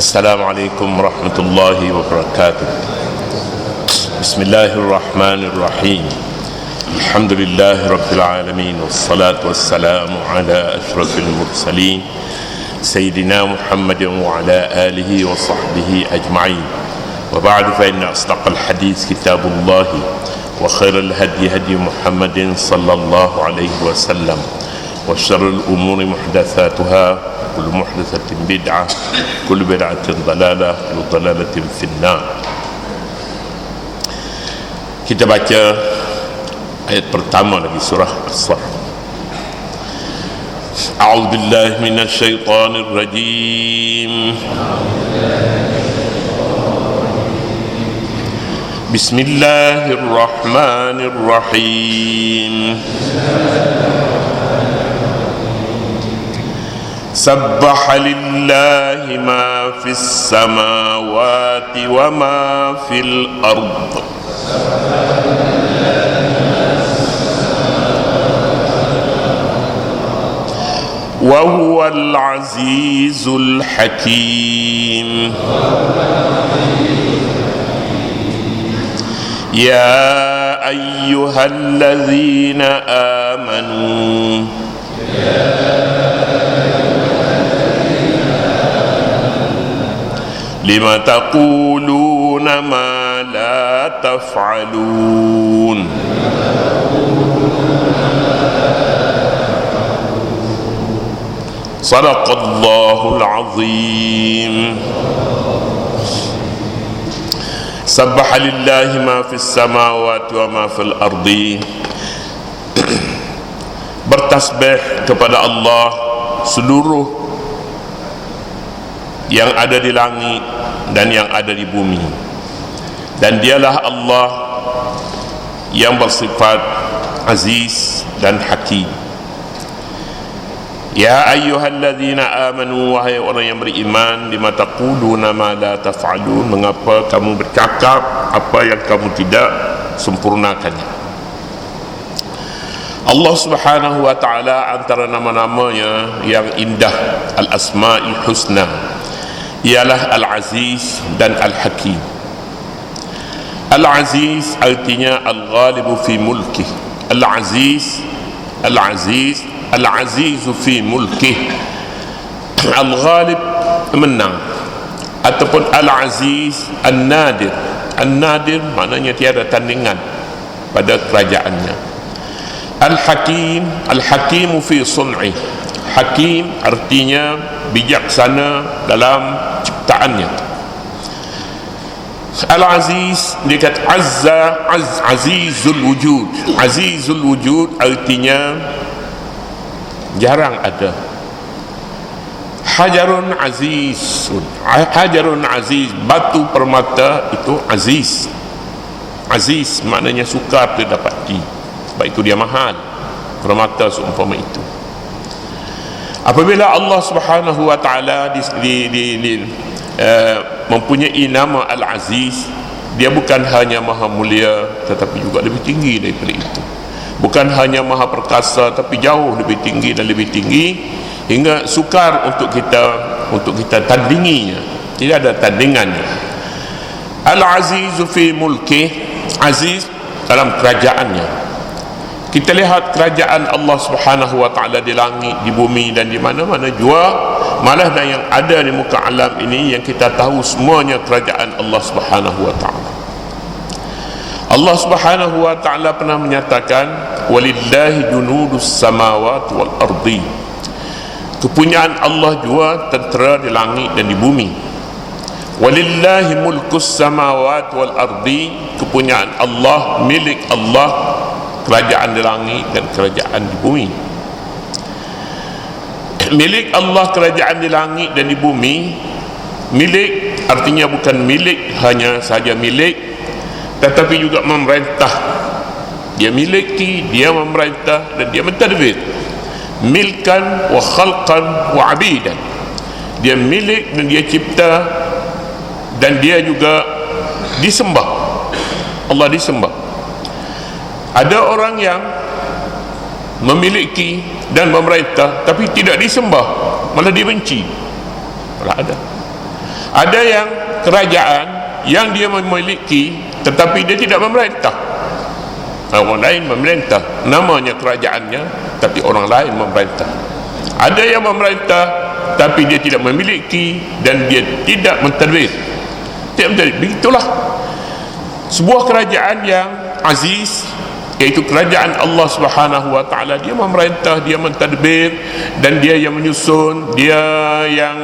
Assalamualaikum warahmatullahi wabarakatuh. Bismillahirrahmanirrahim. Alhamdulillahi rabbil alamin, wassalatu wassalamu ala ashrafil mursalin sayyidina Muhammadin wa ala alihi wa sahbihi ajma'in. Wa ba'du, fa inna asdaqal hadits kitabullahi wa khairal hadi hadi Muhammadin sallallahu alaihi wasallam wa syarrul umuri muhdatsatuha kullu muhdatsatin bid'ah kullu bid'atin dalalah kullu dalalatin finnar. Kita baca ayat pertama lagi surah As-Saff. A'udzu billahi minasy syaithanir rajim. Bismillahirrahmanirrahim. Sabbaha lillahi ma fis samawati wa ma fil ard. Wa huwal azizul hakim. Ya ayyuhalladzina amanu lima taquluna ma la taf'alun. Sadaqallahul azim. Sabbaha lillahi ma fis samawati wa ma fil ardi. Bertasbih kepada Allah seluruh yang ada di langit dan yang ada di bumi, dan dialah Allah yang bersifat aziz dan hakim. Ya ayyuhalladzina amanu, wahai orang yang beriman, lima taquluna ma la taf'alun, mengapa kamu bercakap apa yang kamu tidak sempurnakannya. Allah subhanahu wa ta'ala antara nama-namanya yang indah, al-asma'il husna, ialah Al-Aziz dan Al-Hakim. Al-Aziz artinya Al-Ghalibu fi mulkih. Al-Aziz, Al-Aziz, Al-Azizu fi mulkih. Al-Ghalib, menang. Ataupun Al-Aziz, Al-Nadir. Al-Nadir maknanya tiada tandingan pada kerajaannya. Al-Hakim, Al-Hakimu fi sun'ih. Hakim artinya bijaksana dalam ciptaannya. Al-Aziz dekat azizul wujud. Azizul wujud artinya jarang ada. Hajarun azizun. Hajarun aziz, batu permata itu aziz. Aziz maknanya sukar didapati, sebab itu dia mahal. Permata seumpama itu. Apabila Allah subhanahu wa ta'ala mempunyai nama Al-Aziz, dia bukan hanya maha mulia tetapi juga lebih tinggi daripada itu. Bukan hanya maha perkasa tapi jauh lebih tinggi dan lebih tinggi, hingga sukar untuk kita tandinginya. Tidak ada tandingannya. Al-Azizu fi mulkih, aziz dalam kerajaannya. Kita lihat kerajaan Allah subhanahu wa ta'ala di langit, di bumi dan di mana-mana jua, malah dan yang ada di muka alam ini yang kita tahu semuanya kerajaan Allah subhanahu wa ta'ala. Allah subhanahu wa ta'ala pernah menyatakan, walillahi junudus samawati wal ardi. Kepunyaan Allah jua tentera di langit dan di bumi. Walillahi mulkus samawati wal ardi. Kepunyaan Allah, milik Allah, kerajaan di langit dan kerajaan di bumi. Milik Allah kerajaan di langit dan di bumi. Milik artinya bukan milik hanya saja milik, tetapi juga memerintah. Dia miliki, dia memerintah dan dia mentadbir. Milkan wa khalqan wa abidan. Dia milik dan dia cipta, dan dia juga disembah. Allah disembah. Ada orang yang memiliki dan memerintah tapi tidak disembah, malah dibenci. Malah ada. Ada yang kerajaan yang dia memiliki tetapi dia tidak memerintah, orang lain memerintah, namanya kerajaannya, tapi orang lain memerintah. Ada yang memerintah tapi dia tidak memiliki dan dia tidak mentadbir. Begitulah sebuah kerajaan yang aziz, iaitu kerajaan Allah Subhanahu wa taala. Dia memerintah, dia mentadbir, dan dia yang menyusun, dia yang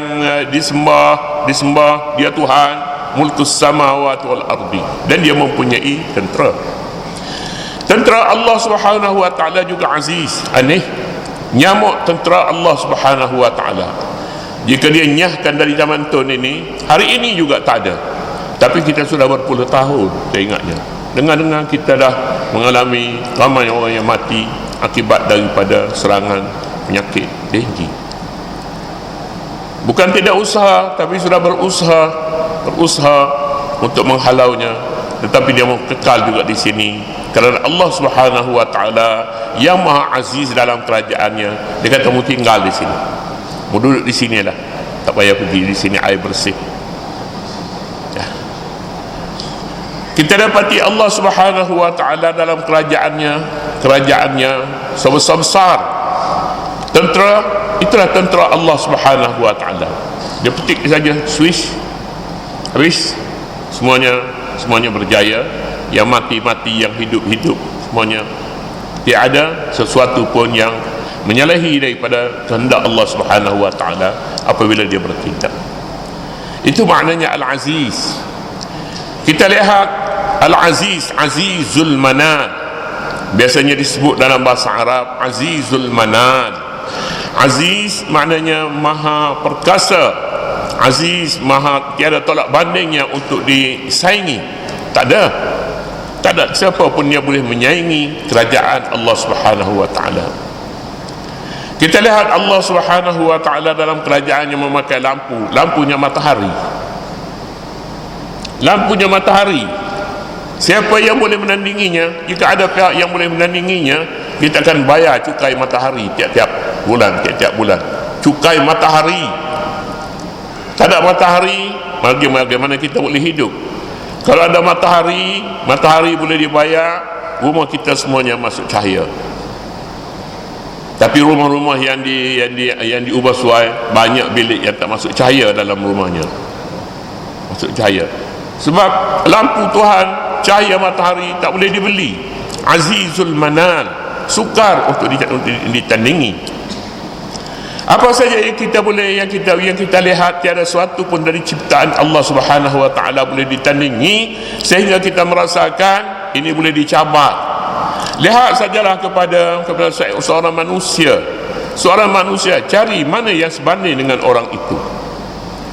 disembah, dia Tuhan, mulkus samawati wal ardi, dan dia mempunyai tentera. Tentera Allah Subhanahu wa taala juga aziz. Aneh, nyamuk tentera Allah Subhanahu wa taala, jika dia nyahkan dari zaman tahun ini, hari ini juga tak ada. Tapi kita sudah berpuluh tahun, saya ingatnya, dengar-dengar kita dah mengalami ramai orang yang mati akibat daripada serangan penyakit denggi. Bukan tidak usaha, tapi sudah berusaha untuk menghalaunya, tetapi dia mau kekal juga di sini kerana Allah Subhanahu wa taala yang maha aziz dalam kerajaannya. Dia kata, mu tinggal di sini, mu duduk di sinilah, tak payah pergi, di sini air bersih. Ya. Kita dapati Allah Subhanahu wa taala dalam kerajaannya sebesar-besar tentera. Itulah tentera Allah Subhanahu wa taala. Dia petik saja Swiss, habis semuanya berjaya. Yang mati-mati, yang hidup-hidup, semuanya tidak ada sesuatu pun yang menyalahi daripada kehendak Allah Subhanahu wa taala apabila dia bertindak. Itu maknanya Al-Aziz. Kita lihat Al-Aziz, Azizul Manan, biasanya disebut dalam bahasa Arab Azizul Manan. Aziz maknanya maha perkasa, aziz, maha tiada tolak bandingnya untuk disaingi. Tak ada siapa pun yang boleh menyaingi kerajaan Allah Subhanahu wa taala. Kita lihat Allah Subhanahu wa taala dalam kerajaan yang memakai lampunya matahari. Lampunya matahari, siapa yang boleh menandinginya? Jika ada pihak yang boleh menandinginya, kita akan bayar cukai matahari tiap-tiap bulan. Cukai matahari. Tak ada matahari, bagaimana kita boleh hidup? Kalau ada matahari boleh dibayar, rumah kita semuanya masuk cahaya. Tapi rumah-rumah yang diubah suai, banyak bilik yang tak masuk cahaya dalam rumahnya. Masuk cahaya. Sebab lampu Tuhan, cahaya matahari tak boleh dibeli. Azizul Manan, sukar untuk ditandingi. Apa saja yang kita lihat, tiada sesuatu pun dari ciptaan Allah Subhanahu wa taala boleh ditandingi sehingga kita merasakan ini boleh dicabar. Lihat sajalah kepada seorang manusia, cari mana yang sebanding dengan orang itu.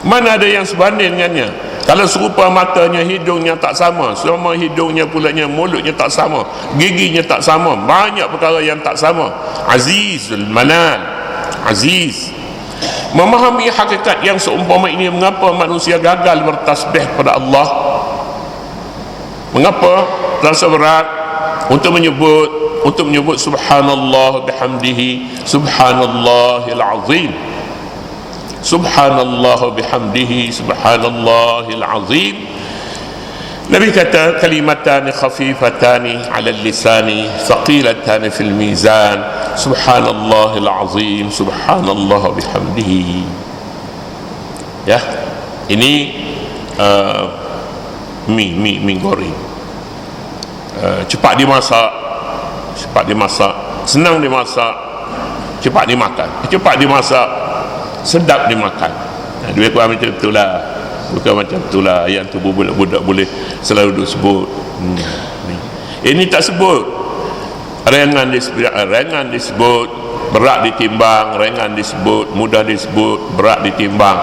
Mana ada yang sebanding dengannya? Kalau serupa matanya, hidungnya tak sama, sama hidungnya pulanya, mulutnya tak sama, giginya tak sama, banyak perkara yang tak sama. Azizul Manan, aziz. Memahami hakikat yang seumpama ini, mengapa manusia gagal bertasbih kepada Allah, mengapa terasa berat untuk menyebut subhanallah bihamdihi, subhanallahil azim, subhanallah bihamdihi, subhanallahil azim. Nabi kata, kalimatani khafifatani ala lisani, thaqilatani fil mizan, subhanallahil azim, subhanallah bihamdihi. Ya, ini mie goreng, cepat dimasak, senang dimasak, cepat dimasak, sedap dimakan. Dua kurang macam itulah. Bukan macam itulah yang tu budak-budak boleh selalu duk sebut. Ini tak sebut. Ringan disebut, berat ditimbang. Ringan disebut, mudah disebut, berat ditimbang.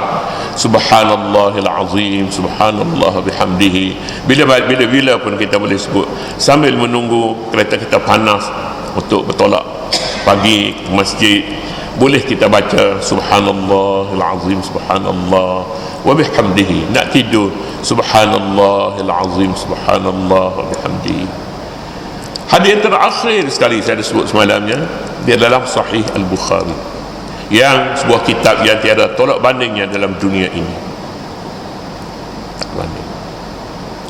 Subhanallahil azim, subhanallah bihamdihi. Bila pun kita boleh sebut sambil menunggu kereta kita panas untuk bertolak pagi ke masjid. Boleh kita baca subhanallahil azim, subhanallah wa bihamdihi. Nak tidur, subhanallahil azim, subhanallah wa bihamdihi. Hadis terakhir sekali saya sebut semalamnya, dia dalam Sahih Al-Bukhari, yang sebuah kitab yang tiada tolak bandingnya dalam dunia ini.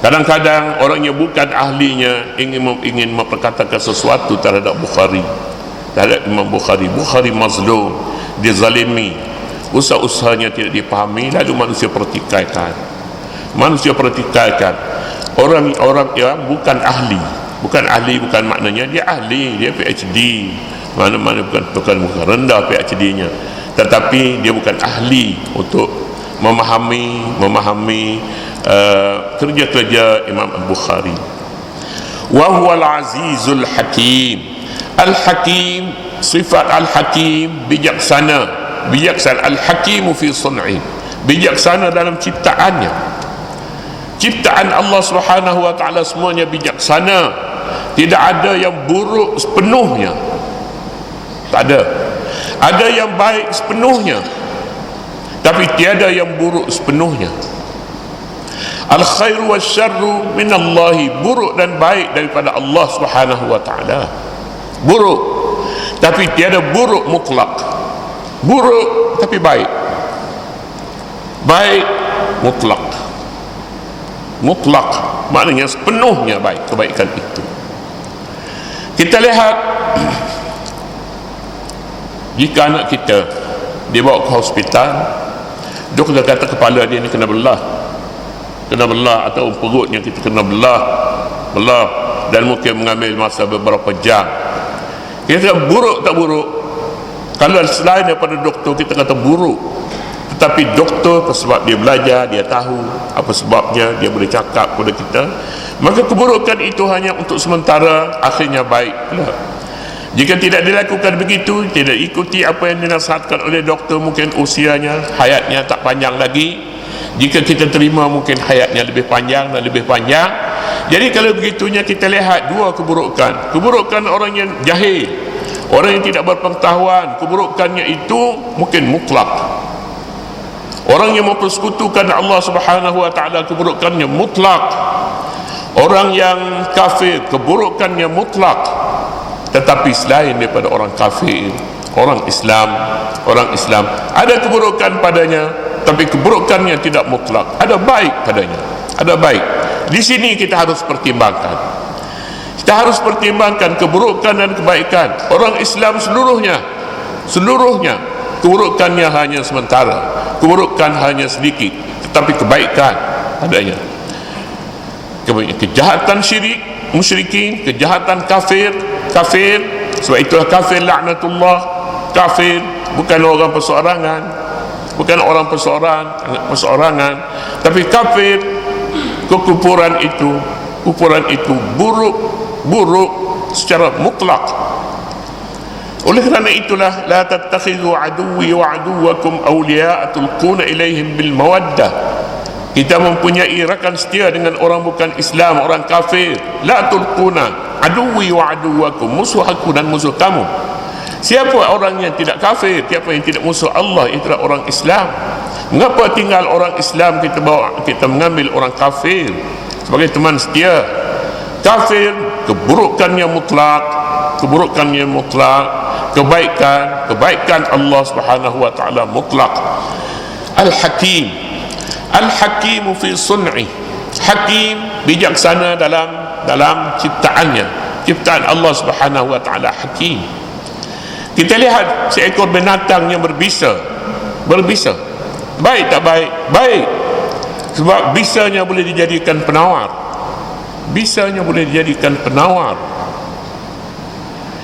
Kadang-kadang orang yang bukan ahlinya ingin memperkatakan sesuatu terhadap Bukhari, terhadap Imam Bukhari. Bukhari mazlum, dia zalimi, usaha-usahanya tidak dipahami, lalu manusia pertikaikan. Orang-orang yang bukan ahli, bukan maknanya dia ahli, dia PhD, mana-mana bukan rendah PhD-nya, tetapi dia bukan ahli untuk memahami kerja-kerja Imam Al-Bukhari. Wa huwa al-azizul hakim. Al-hakim, sifat al-hakim, bijaksana. Al-hakimu fi sun'i, bijaksana dalam ciptaannya. Ciptaan Allah Subhanahu wa taala semuanya bijaksana, tidak ada yang buruk sepenuhnya, tak ada. Ada yang baik sepenuhnya, tapi tiada yang buruk sepenuhnya. Al-khairu wasyarru minallahi, buruk dan baik daripada Allah Subhanahu wa taala. Buruk, tapi tiada buruk mutlak. Buruk tapi baik. Baik mutlak. Mutlak maknanya sepenuhnya baik kebaikan itu. Kita lihat, jika anak kita dibawa ke hospital, doktor kata kepala dia ni kena belah atau perutnya kita kena belah, dan mungkin mengambil masa beberapa jam. Kita kata buruk tak buruk? Kalau selain daripada doktor kita kata buruk, tetapi doktor sebab dia belajar, dia tahu apa sebabnya, dia boleh cakap kepada kita, maka keburukan itu hanya untuk sementara, akhirnya baik pula. Jika tidak dilakukan begitu, tidak ikuti apa yang dinasihatkan oleh doktor, mungkin usianya, hayatnya tak panjang lagi. Jika kita terima, mungkin hayatnya lebih panjang dan lebih panjang. Jadi kalau begitunya kita lihat dua keburukan. Keburukan orang yang jahil, orang yang tidak berpengetahuan, keburukannya itu mungkin mutlak. Orang yang mempersekutukan Allah Subhanahu wa taala, keburukannya mutlak. Orang yang kafir, keburukannya mutlak. Tetapi selain daripada orang kafir, orang Islam ada keburukan padanya, tapi keburukannya tidak mutlak, ada baik padanya, ada baik. Di sini kita harus pertimbangkan, keburukan dan kebaikan. Orang Islam seluruhnya keburukannya hanya sementara, keburukan hanya sedikit, tetapi kebaikan padanya. Kejahatan syirik, musyrikin, kejahatan kafir. Sebab itulah kafir laknatullah. Kafir bukan orang perseorangan, tapi kafir, kekufuran itu buruk secara mutlak. Oleh kerana itulah, la tattakhidhu aduwwi wa aduwwakum awliya'a tulquna ilaihim bil mawaddah. Kita mempunyai rakan setia dengan orang bukan Islam, orang kafir. La tulquna aduwwi wa aduwwakum, musuh aku dan musuh kamu. Siapa orang yang tidak kafir, siapa yang tidak musuh Allah, itulah orang Islam. Mengapa tinggal orang Islam kita mengambil orang kafir sebagai teman setia? Kafir keburukannya mutlak, kebaikan Allah Subhanahu wa taala mutlak. Al-hakimu fi sun'i, hakim, bijaksana dalam ciptaannya. Ciptaan Allah Subhanahu wa taala hakim. Kita lihat seekor binatang yang berbisa. Baik tak baik? Baik. Sebab bisanya boleh dijadikan penawar.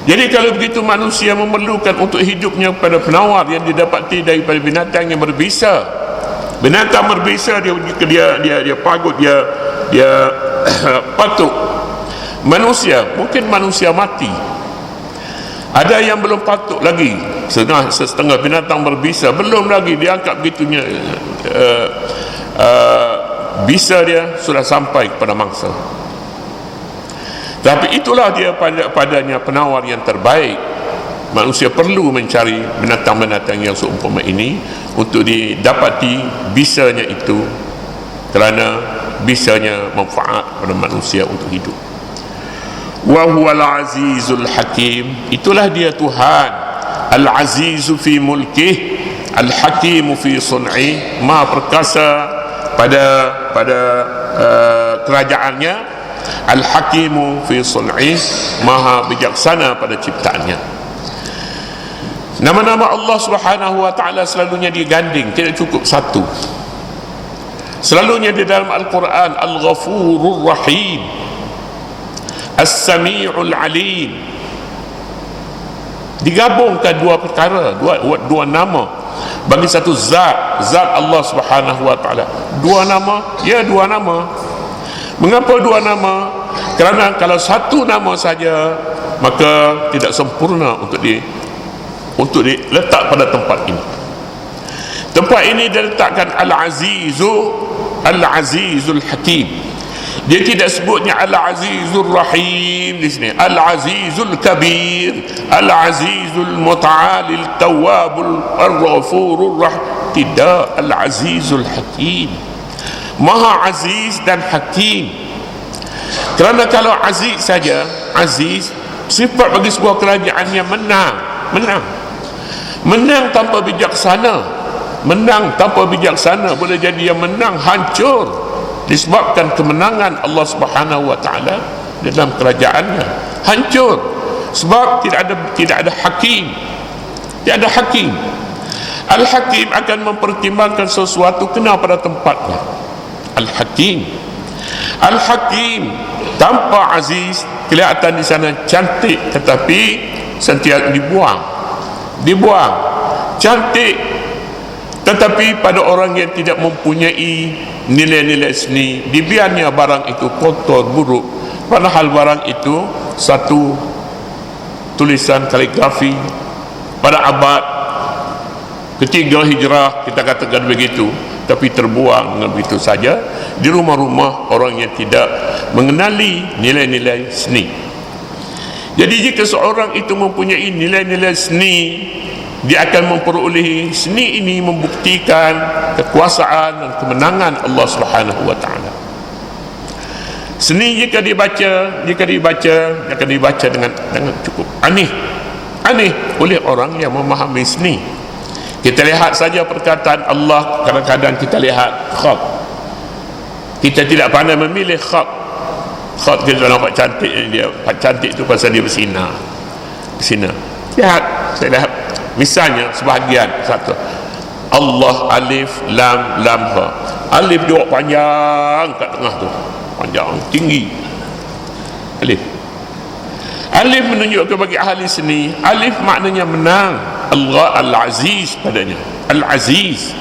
Jadi kalau begitu, manusia memerlukan untuk hidupnya pada penawar yang didapati daripada binatang yang berbisa. Binatang berbisa, dia pagut, dia patuk. Manusia, mungkin manusia mati, ada yang belum patuk lagi, setengah binatang berbisa belum lagi diangkat begitunya, bisa dia sudah sampai kepada mangsa. Tapi itulah dia padanya penawar yang terbaik. Manusia perlu mencari binatang-binatang yang seumpama ini untuk didapati bisanya itu, kerana bisanya manfaat pada manusia untuk hidup. Wa huwal azizul hakim, itulah dia Tuhan. Al-azizu fi mulkih, al-hakimu fi sun'i, maha perkasa pada kerajaannya. Al-Hakimu fi sun'ih, maha bijaksana pada ciptaannya. Nama-nama Allah Subhanahu wa ta'ala selalunya diganding, tidak cukup satu. Selalunya di dalam Al-Quran, Al-Ghafurur Rahim, As-Sami'ul Alim. Digabungkan dua perkara, dua nama bagi satu zat Allah Subhanahu wa ta'ala. Dua nama, ya dua nama. Mengapa dua nama? Kerana kalau satu nama saja maka tidak sempurna untuk diletak pada tempat ini. Tempat ini diletakkan Al-Azizul Hakim. Dia tidak sebutnya Al-Azizul Rahim di sini, Al-Azizul Kabir, Al-Azizul Muta'alil Tawwabul Ar-Ghafurur Rahim. Tidak, Al-Azizul Hakim, Maha Aziz dan Hakim. Kerana kalau Aziz saja, Aziz sifat bagi sebuah kerajaan yang menang tanpa bijaksana. Menang tanpa bijaksana boleh jadi yang menang hancur disebabkan kemenangan Allah Subhanahu wa ta'ala dalam kerajaannya. Hancur sebab tidak ada hakim. Tidak ada hakim. Al-Hakim akan mempertimbangkan sesuatu kena pada tempatnya. Al-Hakim tanpa Aziz kelihatan di sana cantik, tetapi sentiasa dibuang. Cantik, tetapi pada orang yang tidak mempunyai nilai-nilai seni, dibiarnya barang itu kotor, buruk, padahal barang itu satu tulisan kaligrafi pada abad ketiga Hijrah, kita katakan begitu, tapi terbuang dengan begitu saja di rumah-rumah orang yang tidak mengenali nilai-nilai seni. Jadi jika seorang itu mempunyai nilai-nilai seni, dia akan memperolehi seni ini membuktikan kekuasaan dan kemenangan Allah Subhanahu wa ta'ala. Seni jika dibaca akan dibaca dengan cukup aneh oleh orang yang memahami seni. Kita lihat saja perkataan Allah, kadang-kadang kita lihat khat. Kita tidak pandai memilih khat. Khat kita nampak cantik, dia cantik itu pasal dia bersinar. Lihat, saya lihat misalnya sebahagian satu Allah alif lam ha. Alif dia panjang kat tengah tu, panjang tinggi. Alif menunjukkan bagi ahli seni, alif maknanya menang. Allah Al-Aziz padanya, Al-Aziz.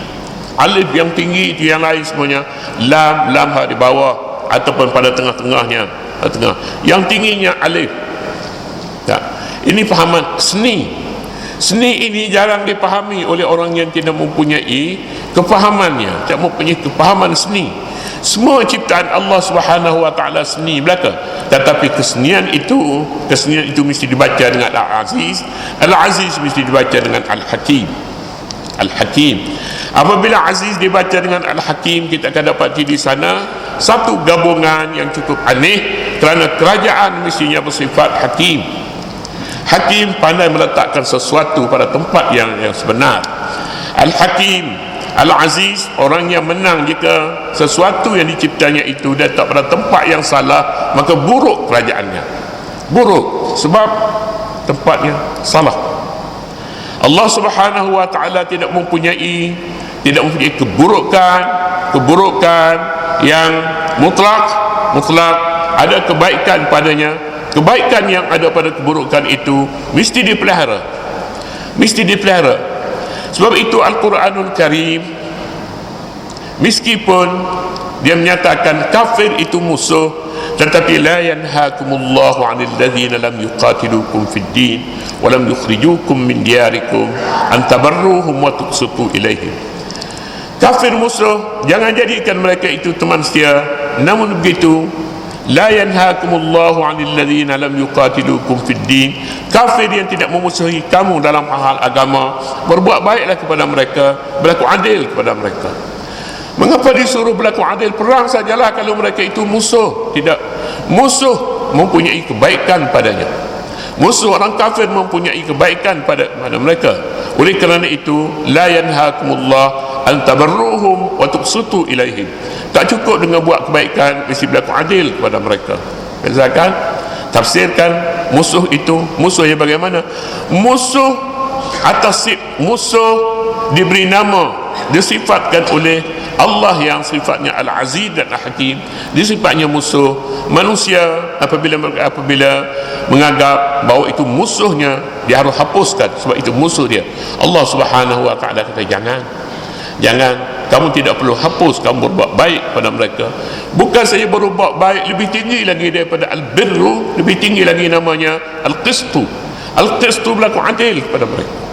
Alif yang tinggi itu, yang lain semuanya lam ha di bawah ataupun pada tengah-tengahnya, yang tingginya alif. Tak. Ini fahaman seni. Seni ini jarang dipahami oleh orang yang tidak mempunyai kefahamannya, tidak mempunyai kefahaman seni. Semua ciptaan Allah Subhanahu wa ta'ala seni belaka, tetapi kesenian itu mesti dibaca dengan Al-Aziz. Al-Aziz mesti dibaca dengan Al-Hakim. Apabila Aziz dibaca dengan Al-Hakim, kita akan dapati di sana satu gabungan yang cukup aneh, kerana kerajaan mestinya bersifat Hakim. Hakim pandai meletakkan sesuatu pada tempat yang sebenar. Al-Hakim, Al-Aziz, orang yang menang jika sesuatu yang diciptanya itu letak pada tempat yang salah, maka buruk kerajaannya. Buruk sebab tempatnya salah. Allah Subhanahu wa ta'ala tidak mempunyai keburukan yang mutlak. Ada kebaikan padanya. Kebaikan yang ada pada keburukan itu mesti dipelihara. Sebab itu Al-Quranul Karim, meskipun dia menyatakan kafir itu musuh, tetapi la yanhaakumullahu 'anil ladzina lam yuqatilukum fid din wa lam yukhrijukum min diyarikum an tabarruhum wa tuqsitu ilaihim. Kafir musuh, jangan jadikan mereka itu teman setia. Namun begitu, la yanhaakumullahu 'anil ladzina lam yuqatilukum fid din, kafir yang tidak memusuhi kamu dalam hal agama, berbuat baiklah kepada mereka, berlaku adil kepada mereka. Mengapa disuruh berlaku adil? Perang sajalah kalau mereka itu musuh. Tidak, musuh mempunyai kebaikan padanya. Musuh orang kafir mempunyai kebaikan pada mereka. Oleh kerana itu, la yanhaakumullah an tabarruhum wa tuqsitu ilaihim. Tak cukup dengan buat kebaikan, mesti berlaku adil kepada mereka. Bezakan, tafsirkan musuh itu, musuh yang bagaimana? Musuh atas musuh diberi nama, disifatkan oleh Allah yang sifatnya Al-Aziz dan Al-Hakim, disifatnya musuh. Manusia apabila menganggap bahawa itu musuhnya, dia harus hapuskan sebab itu musuh dia. Allah Subhanahu wa ta'ala kata jangan, kamu tidak perlu hapus, kamu berbuat baik pada mereka. Bukan saja berbuat baik, lebih tinggi lagi daripada al-birru, lebih tinggi lagi namanya al-qistu. Al-qistu berlaku adil kepada mereka.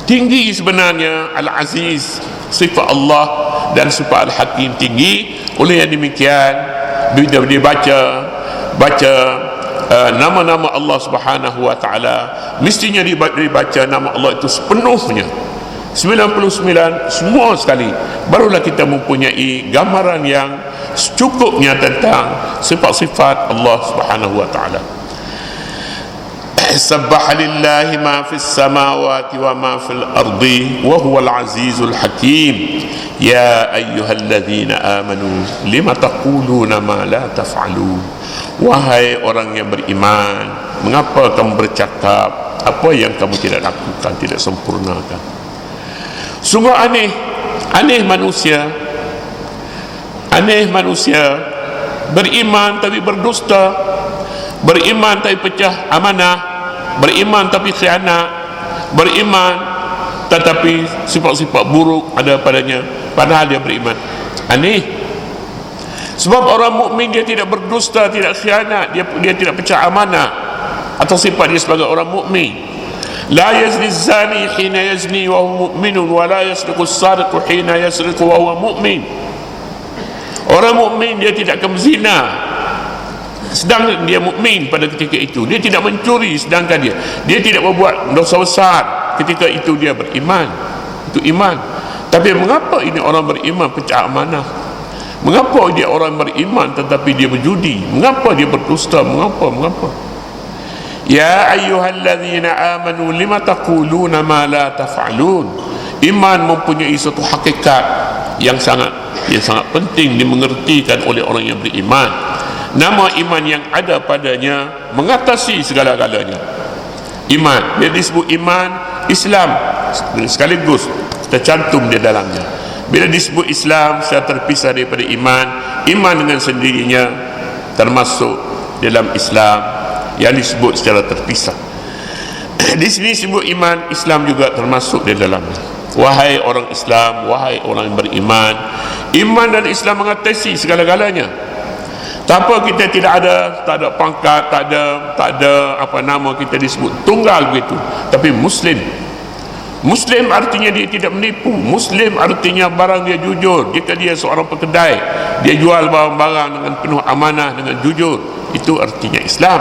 Tinggi sebenarnya Al-Aziz, sifat Allah, dan sifat Al-Hakim tinggi. Oleh yang demikian, bila dia baca nama-nama Allah Subhanahu wa ta'ala, mestinya dibaca nama Allah itu sepenuhnya, 99 semua sekali, barulah kita mempunyai gambaran yang secukupnya tentang sifat-sifat Allah Subhanahu wa ta'ala. Sabbaha lillahi ma fis samawati wa ma fil ardi wa huwal azizul hakim. Ya ayyuhalladzina amanu lima taquluna ma la taf'alun. Wahai orang yang beriman, mengapa kamu bercakap apa yang kamu tidak lakukan, tidak sempurnakan? Sungguh aneh manusia beriman tapi berdusta, beriman tapi pecah amanah, beriman tapi khianat, beriman tetapi sifat-sifat buruk ada padanya, padahal dia beriman. Aneh. Sebab orang mukmin dia tidak berdusta, tidak khianat, dia tidak pecah amanah, atau sifat dia sebagai orang mukmin. La yazni zani hina yazni wa huwa mu'minun wa la yasriqu as-sariqu hina yasriqu wa huwa mu'min. Orang mukmin dia tidak akan berzina sedang dia mukmin pada ketika itu. Dia tidak mencuri sedangkan dia tidak berbuat dosa besar ketika itu dia beriman. Itu iman. Tapi mengapa ini orang beriman pecah amanah? Mengapa dia orang beriman tetapi dia berjudi? Mengapa dia berdusta? Mengapa? Ya ayyuhalladzina amanu lima taquluna ma la taf'alun. Iman mempunyai satu hakikat yang sangat penting dimengertikan oleh orang yang beriman. Nama iman yang ada padanya mengatasi segala-galanya. Iman, dia disebut iman Islam sekaligus tercantum di dalamnya. Bila disebut Islam secara terpisah daripada iman dengan sendirinya termasuk dalam Islam yang disebut secara terpisah. Di sini sebut iman Islam juga termasuk di dalamnya. Wahai orang Islam, wahai orang yang beriman, iman dan Islam mengatasi segala-galanya. Tanpa kita tak ada pangkat, tak ada apa nama kita disebut tunggal begitu, tapi Muslim artinya dia tidak menipu. Muslim artinya barang dia jujur. Jika dia seorang pekedai, dia jual barang-barang dengan penuh amanah, dengan jujur, itu artinya Islam.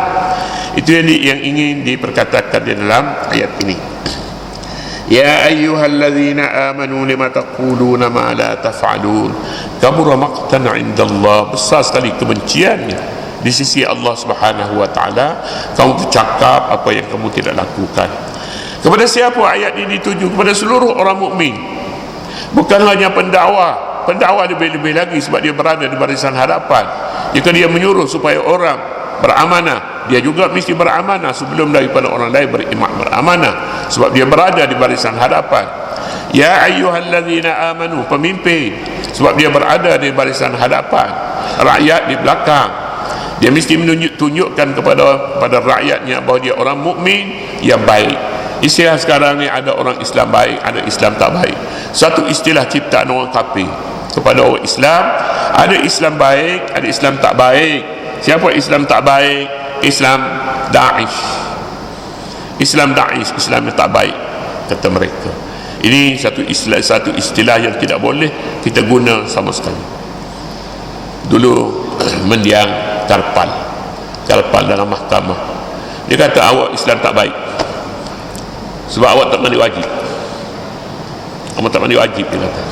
Itu yang ingin diperkatakan di dalam ayat ini. Ya ayyuhalladzina amanu lima taquluna ma la taf'alun. Kabura maqtan 'indallah. Besar sekali kebenciannya di sisi Allah Subhanahu wa taala kamu bercakap apa yang kamu tidak lakukan. Kepada siapa ayat ini dituju? Kepada seluruh orang mukmin. Bukan hanya pendakwa lebih-lebih lagi sebab dia berada di barisan hadapan. Jika dia menyuruh supaya orang beramanah, dia juga mesti beramanah sebelum daripada orang lain beramanah sebab dia berada di barisan hadapan. Ya ayyuhalladzina amanu, pemimpin, sebab dia berada di barisan hadapan, rakyat di belakang. Dia mesti tunjukkan kepada rakyatnya bahawa dia orang mukmin yang baik. Istilah sekarang ni ada orang Islam baik, ada Islam tak baik. Satu istilah ciptaan orang kafir kepada orang Islam. Ada Islam baik, ada Islam tak baik. Siapa Islam tak baik? Islam Daesh. Islam yang tak baik, kata mereka. Ini satu istilah yang tidak boleh kita guna sama sekali. Dulu mendiang Karpal dalam mahkamah, dia kata awak Islam tak baik sebab awak tak mandi wajib. Kamu tak mandi wajib, dia kata.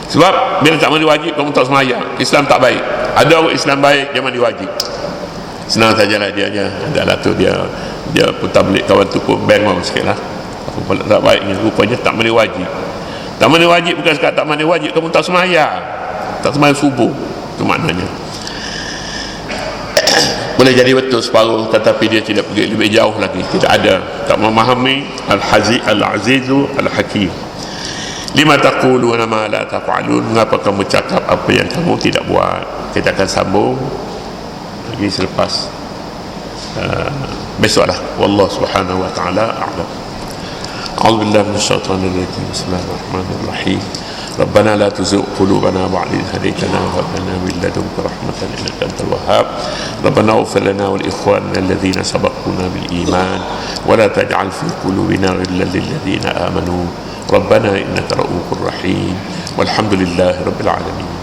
Sebab bila tak mandi wajib kamu tak semayang. Islam tak baik. Ada orang Islam baik, dia mandi wajib. Senang sajalah dia adalah tu dia putar balik kawan tu pun bang mau sikitlah. Apa pula tak baiknya, rupanya tak mandi wajib. Tak mandi wajib bukan sekat tak mandi wajib kamu tak sembahyang, tak sembahyang subuh, itu maknanya. Boleh jadi betul separuh, tetapi dia tidak pergi lebih jauh lagi, tidak ada, tak memahami Al-Azizu Al-Hakim. Lima taquluna ma la taf'alun, mengapa kamu cakap apa yang kamu tidak buat. Kita akan sambung lagi selepas besoklah. Wallahu subhanahu wa ta'ala a'lam. A'udzu billahi minasyaitonir rajim. Bismillahirrahmanirrahim. ربنا لا تزغ قلوبنا بعد إذ هديتنا وهب لنا من لدنك رحمة إنك أنت الوهاب ربنا اغفر لنا ولإخواننا الذين سبقونا بالإيمان ولا تجعل في قلوبنا غلا للذين آمنوا ربنا إنك رؤوف رحيم والحمد لله رب العالمين.